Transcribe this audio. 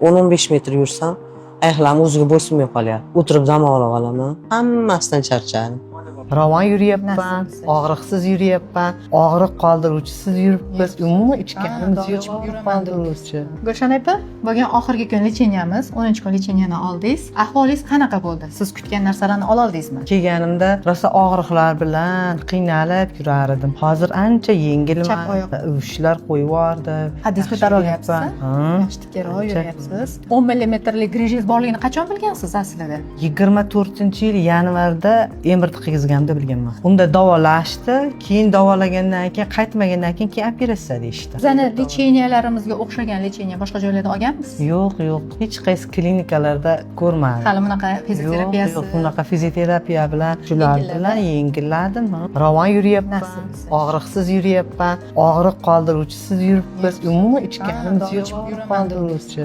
10-15 metr yursam, oyoqlarim o'ziga bo'ysunmay qolyapti. O'tirib dam olib olaman. Hammasidan charchadim. Ravon yurayapman, og'riqsiz yurayapman, og'riq qoldiruvchisiz yuribmiz. Umuman ichganimiz yo'q, og'riq qoldiruvchi. Gulshan opa, bo'lgan oxirgi kun lechenyamiz, 10-kun lechenyani oldingiz. Ahvolingiz qanaqa bo'ldi? Siz kutgan narsalarni ola oldingizmi? Kelganimda rosa og'riqlar bilan qiynalib yurar edim. Hozir ancha yengilman. Chap oyoq. Uvishlar qo'yib yubordi. Hadis ko'tara olyapsiz. Ha. Yaxshi kerak yuryapsiz. 10 millimetrlik grijingiz borligini qachon bilgansiz aslida? 24-yil yanvarda emirtni qiygizganimda bilganman. Unda davolashdi, keyin davolagandan keyin qaytmagandan keyin operatsiya deyishdi. Bizani lechenyalarimizga o'xshagan lechenya boshqa joylarda olganmisiz? Yo'q, hech qaysi klinikalarda ko'rmadim. Hali bunaqa fizioterapiyasi. Yo'q, bunaqa fizioterapiya bilan shular bilan yengilladim. Ravon yuryapman, Nasib. og'riqsiz yuryapman, og'riq qoldiruvchisiz yuribmiz. Umuman ichganimiz yo'q, Yuraman. qoldiruvchi.